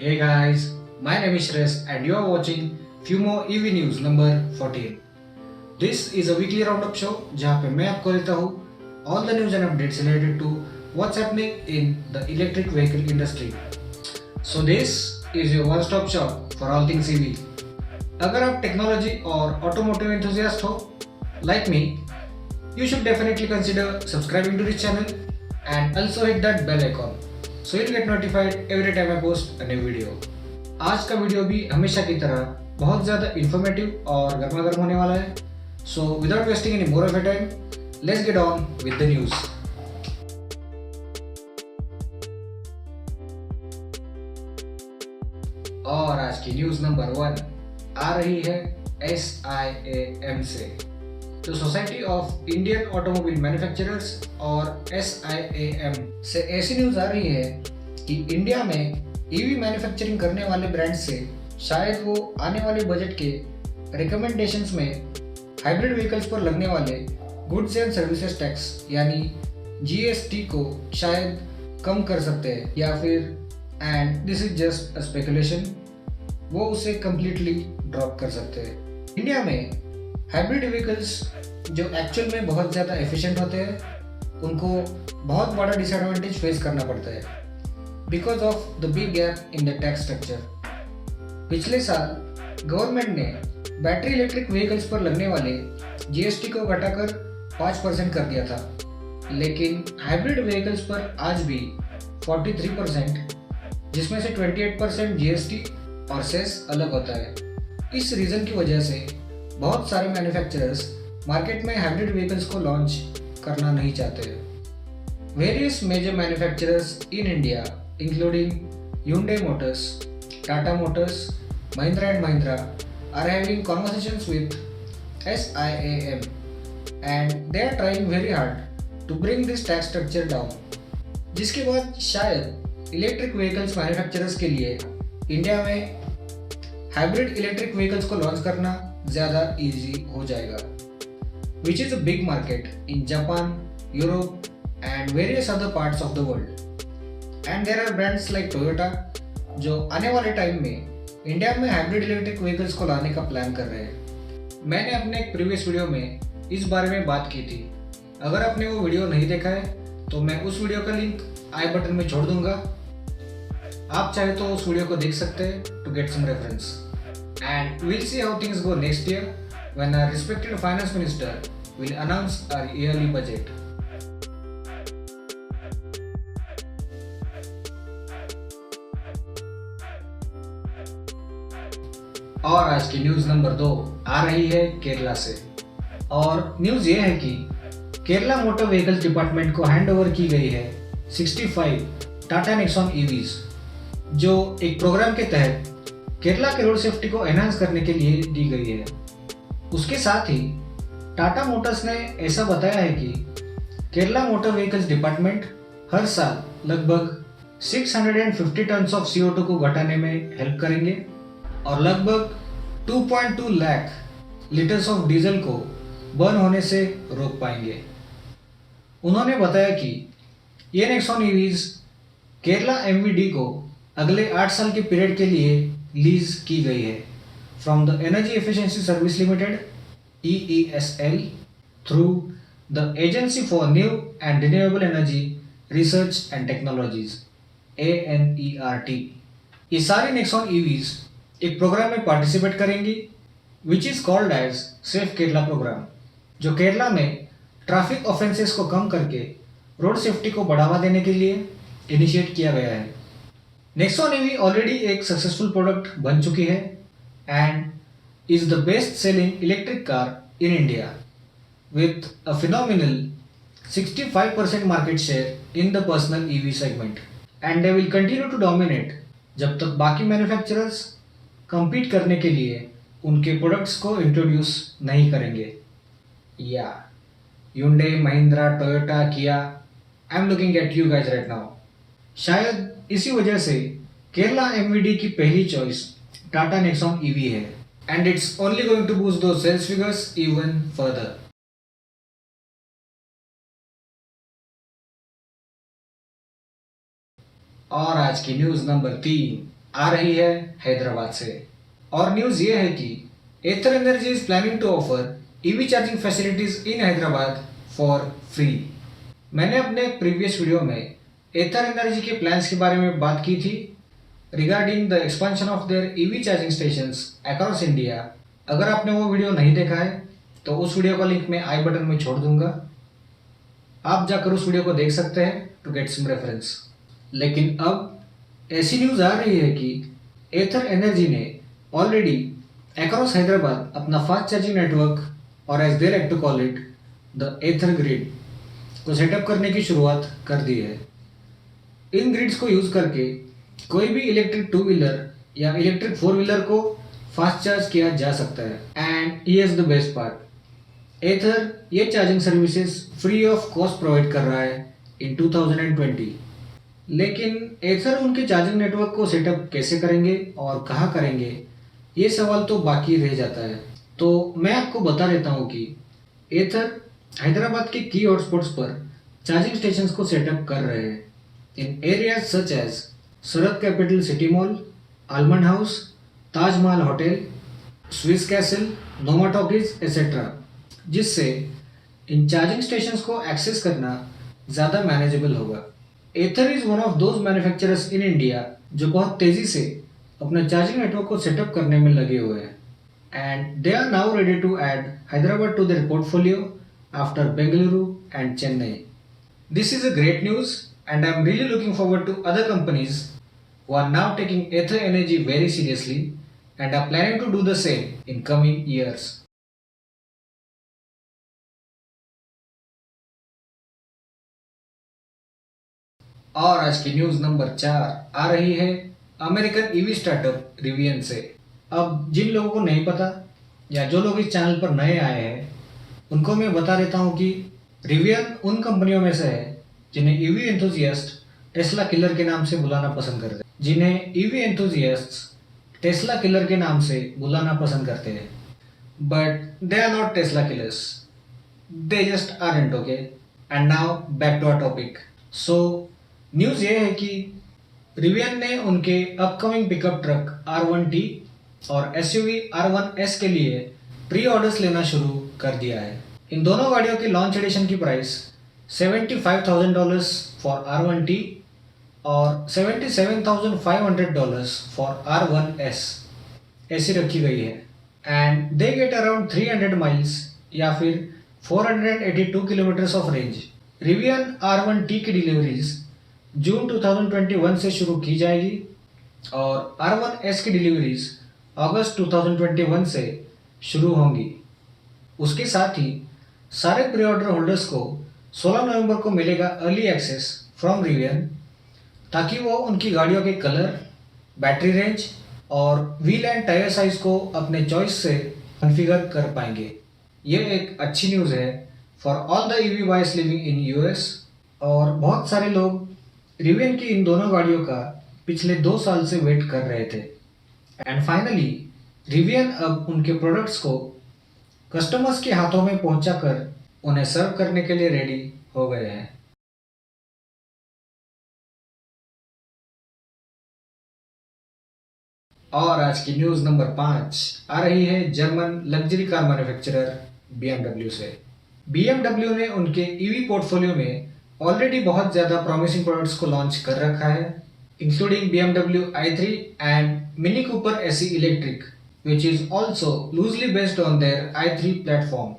Hey guys, my name is Shresh and you are watching Fumo EV News number 14. This is a weekly roundup show जहाँ पे मैं आपको देता हूँ all the news and updates related to what's happening in the electric vehicle industry. So this is your one stop shop for all things EV. अगर आप technology और automotive enthusiast हो like me, you should definitely consider subscribing to this channel and also hit that bell icon so you'll get notified every time I post a new video. आज का video भी हमेशा की तरह बहुत ज़्यादा इन्फॉर्मेटिव और गर्मा गर्म होने वाला है. So without wasting any more of your time, let's get on with the news. और आज की न्यूज़ नंबर 1 आ रही है SIAM से. तो society of Indian automobile manufacturers और SIAM से ऐसी न्यूज़ आ रही है कि इंडिया में ईवी मैन्युफैक्चरिंग करने वाले ब्रांड से शायद वो आने वाले बजट के रिकमेंडेशंस में हाइब्रिड व्हीकल्स पर लगने वाले गुड्स एंड सर्विसेज टैक्स यानी GST को शायद कम कर सकते हैं या फिर, and this is just a speculation, वो उसे कम्प्लीटली ड्रॉप कर सकते हैं. इंडिया में हाइब्रिड व्हीकल्स जो एक्चुअल में बहुत ज़्यादा एफिशिएंट होते हैं उनको बहुत बड़ा डिसएडवांटेज फेस करना पड़ता है because of the big gap in the tax structure. पिछले साल गवर्नमेंट ने बैटरी इलेक्ट्रिक व्हीकल्स पर लगने वाले GST को घटाकर 5% कर दिया था, लेकिन हाइब्रिड व्हीकल्स पर आज भी 43%, जिसमें से 28% GST और सेस अलग होता है. इस रीज़न की वजह से बहुत सारे मैन्युफैक्चरर्स मार्केट में हाइब्रिड व्हीकल्स को लॉन्च करना नहीं चाहते. Various major manufacturers in India including Hyundai Motors, Tata Motors, Mahindra and Mahindra are having conversations with SIAM and they are trying very hard to bring this tax structure down. जिसके बाद शायद electric vehicles manufacturers के लिए India में hybrid electric vehicles को launch करना ज़्यादा easy हो जाएगा, which is a big market in Japan, Europe and various other parts of the world. And there are brands like Toyota जो आने वाले टाइम में इंडिया में हाइब्रिड इलेक्ट्रिक व्हीकल्स को लाने का प्लान कर रहे हैं. मैंने अपने एक प्रीवियस वीडियो में इस बारे में बात की थी. अगर आपने वो वीडियो नहीं देखा है तो मैं उस वीडियो का लिंक आई बटन में छोड़ दूंगा. आप चाहे तो उस वीडियो को देख सकते हैं to get some reference. And we'll see how things go next year when our respected finance minister will announce our yearly budget. और आज की न्यूज़ नंबर 2 आ रही है केरला से. और न्यूज़ ये है कि केरला मोटर व्हीकल्स डिपार्टमेंट को हैंड ओवर की गई है 65 टाटा नेक्सॉन EVs, जो एक प्रोग्राम के तहत केरला के रोड सेफ्टी को एनहांस करने के लिए दी गई है. उसके साथ ही टाटा मोटर्स ने ऐसा बताया है कि केरला मोटर व्हीकल्स डिपार्टमेंट हर साल लगभग 650 टन ऑफ CO2 को घटाने में हेल्प करेंगे और लगभग 2.2 लाख लीटर्स ऑफ डीजल को बर्न होने से रोक पाएंगे. उन्होंने बताया कि ये नेक्सॉन EVs केरला MVD को अगले 8 साल के पीरियड के लिए लीज की गई है from the energy efficiency service limited EESL through the agency for new and renewable energy research and technologies ANERT. ये सारी नेक्सॉन EVs एक प्रोग्राम में पार्टिसिपेट करेंगी which is called as safe Kerala program, जो केरला में ट्रैफिक ऑफेंसेस को कम करके road safety को बढ़ावा देने के लिए इनिशिएट किया गया है. नेक्सॉन EV ऑलरेडी एक सक्सेसफुल प्रोडक्ट बन चुकी है and is the best selling electric car in India with a phenomenal 65% market share in the personal EV segment and they will continue to dominate जब तक बाकी मैन्युफैक्चरर्स compete करने के लिए उनके प्रोडक्ट्स को इंट्रोड्यूस नहीं करेंगे. या Hyundai, Mahindra, Toyota, Kia, I am looking at you guys right now. शायद इसी वजह से केरला MVD की पहली चॉइस टाटा नेक्सॉन EV है and it's only going to boost those sales figures even further. और आज की न्यूज़ नंबर 3 आ रही है हैदराबाद से। और न्यूज़ ये है कि Ather Energy is planning to offer EV charging facilities in Hyderabad for free. मैंने अपने प्रीवियस वीडियो में एथर एनर्जी के प्लान्स के बारे में बात की थी regarding the expansion of their EV charging stations across India. अगर आपने वो वीडियो नहीं देखा है तो उस वीडियो का लिंक मैं आई बटन में छोड़ दूंगा, आप जाकर उस वीडियो को देख सकते हैं टू गेट सम रेफरेंस। लेकिन अब ऐसी न्यूज़ आ रही है कि एथर एनर्जी ने ऑलरेडी अक्रॉस हैदराबाद अपना फास्ट चार्जिंग नेटवर्क और as they like to call it the Ather grid को सेटअप करने की शुरुआत कर दी है। इन ग्रिड्स को यूज़ करके कोई भी इलेक्ट्रिक टू व्हीलर या इलेक्ट्रिक फोर व्हीलर को फास्ट चार्ज किया जा सकता है। And here's the best part, Ather ये charging services free of cost provide कर रहा है इन 2020। लेकिन एथर उनके चार्जिंग नेटवर्क को सेटअप कैसे करेंगे और कहाँ करेंगे, ये सवाल तो बाकी रह जाता है। तो मैं आपको बता देता हूँ कि एथर हैदराबाद के की हॉटस्पॉट्स पर चार्जिंग स्टेशंस को सेटअप कर रहे हैं इन एरियाज सच एज सरद capital city mall, almond house, Taj Mahal hotel, Swiss castle, नोमा टॉकीज एक्सेट्रा, जिससे इन चार्जिंग स्टेशंस को एक्सेस करना ज़्यादा मैनेजेबल होगा। एथर is one of those manufacturers in India जो बहुत तेज़ी से अपना चार्जिंग नेटवर्क को सेटअप करने में लगे हुए हैं and they are now ready to add Hyderabad to their portfolio after Bengaluru and Chennai. This is a great news and I'm really looking forward to other companies who are now taking Ether Energy very seriously and are planning to do the same in coming years. और आज की news number 4 आ रही है American EV startup Rivian से। अब जिन लोगों को नहीं पता या जो लोग इस चैनल पर नए आए हैं उनको मैं बता देता हूँ कि रिवियन उन कंपनियों में से है जिन्हें ईवी एंथुजियास्ट टेस्ला किलर के नाम से बुलाना पसंद करते हैं, जिन्हें ईवी एंथुजियास्ट टेस्ला किलर के नाम से बुलाना पसंद करते हैं। But they are not Tesla killers, they just aren't. Okay, and now back to our topic. So news ये है कि रिवियन ने उनके अपकमिंग पिकअप ट्रक R1T और SUV R1S के लिए प्री ऑर्डर्स लेना शुरू कर दिया है। इन दोनों गाड़ियों की लॉन्च एडिशन की प्राइस $75,000 फॉर R1T और $77,500 फॉर R1S ऐसी रखी गई है and they get around 300 miles या फिर 482 kilometres of range. Rivian R1T की डिलीवरीज जून 2021 से शुरू की जाएगी और R1S की डिलीवरीज अगस्त 2021 से शुरू होंगी। उसके साथ ही सारे प्री ऑर्डर होल्डर्स को 16 नवंबर को मिलेगा अर्ली एक्सेस फ्रॉम रिवियन, ताकि वो उनकी गाड़ियों के कलर, बैटरी रेंज और व्हील एंड टायर साइज को अपने चॉइस से कॉन्फ़िगर कर पाएंगे। ये एक अच्छी न्यूज़ है for all the EV buyers living in US। और बहुत सारे लोग रिवियन की इन दोनों गाड़ियों का पिछले 2 साल से वेट कर रहे थे एंड फाइनली रिवियन अब उनके प्रोडक्ट्स को कस्टमर्स के हाथों में पहुंचाकर उन्हें सर्व करने के लिए रेडी हो गए हैं। और आज की न्यूज़ नंबर 5 आ रही है German luxury car manufacturer BMW से। BMW ने उनके ईवी पोर्टफोलियो में ऑलरेडी बहुत ज़्यादा प्रॉमिसिंग प्रोडक्ट्स को लॉन्च कर रखा है, including BMW i3 and mini Cooper SE electric which is also loosely based on their i3 platform.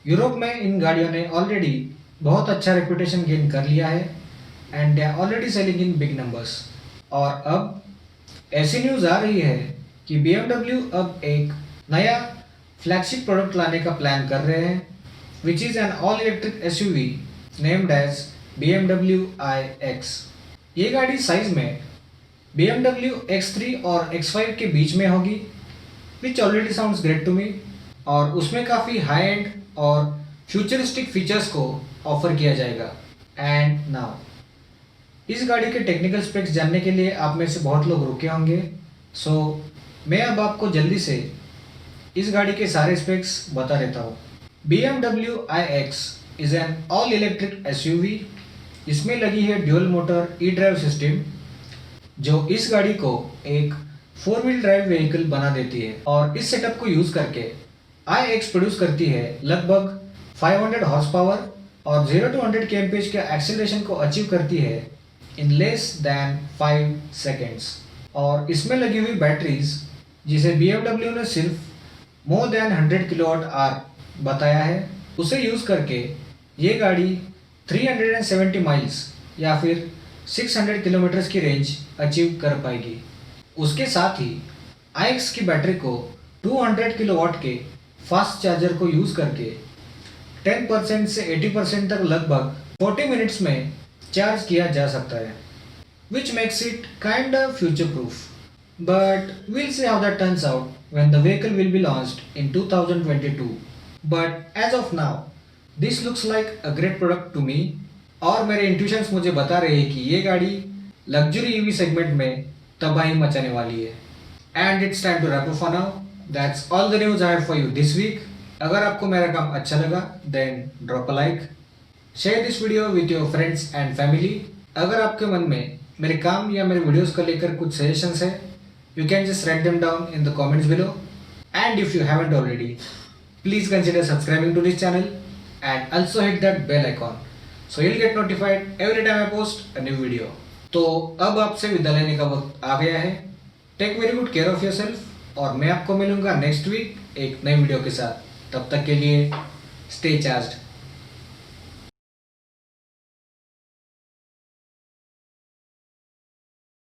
Europe में इन गाड़ियों ने ऑलरेडी बहुत अच्छा रेपुटेशन गेन कर लिया है and they are already selling in big numbers. और अब ऐसी न्यूज़ आ रही है कि BMW अब एक नया फ्लैगशिप प्रोडक्ट लाने का प्लान कर रहे हैं which is an all electric SUV named as BMW iX। ये गाड़ी साइज में BMW X3 और X5 के बीच में होगी which already sounds great to me, और उसमें काफ़ी हाई एंड और फ्यूचरिस्टिक फीचर्स को ऑफर किया जाएगा। एंड नाउ इस गाड़ी के टेक्निकल स्पेक्स जानने के लिए आप में से बहुत लोग रुके होंगे, सो मैं अब आपको जल्दी से इस गाड़ी के सारे स्पेक्स बता देता हूँ। BMW iX is an all electric SUV। इसमें लगी है dual motor E drive system जो इस गाड़ी को एक 4 व्हील ड्राइव व्हीकल बना देती है। और इस सेटअप को यूज करके iX प्रोड्यूस करती है लगभग 500 हॉर्स पावर और 0 to 100 kmph के एक्सेलरेशन को अचीव करती है इन लेस दैन 5 सेकेंड्स। और इसमें लगी हुई बैटरीज, जिसे BMW ने सिर्फ मोर देन 100 किलोवाट आवर बताया है, उसे यूज करके ये गाड़ी 370 माइल्स या फिर 600 किलोमीटर्स की रेंज अचीव कर पाएगी। उसके साथ ही iX की बैटरी को 200 किलोवाट के फास्ट चार्जर को यूज करके 10% से 80% तक लगभग 40 मिनट्स में चार्ज किया जा सकता है, which makes it kind of future proof. But we'll see how that turns out when the vehicle will be launched in 2022. But as of now, this looks like a great product to me. और मेरे intuitions मुझे बता रहे हैं कि ये गाड़ी luxury EV segment में तबाही मचाने वाली है। And it's time to wrap up for now. That's all the news I have for you this week. अगर आपको मेरा काम अच्छा लगा then drop a like, share this video with your friends and family. अगर आपके मन में मेरे काम या मेरे वीडियोस को लेकर कुछ सजेशंस है, you can just write them down in the comments below. And if you haven't already, please consider subscribing to this channel and also hit that bell icon so you'll get notified every time I post a new video. तो अब आपसे विदा लेने का वक्त आ गया है। Take very good care of yourself और मैं आपको मिलूंगा नेक्स्ट वीक एक नई वीडियो के साथ। तब तक के लिए स्टे चार्ज्ड।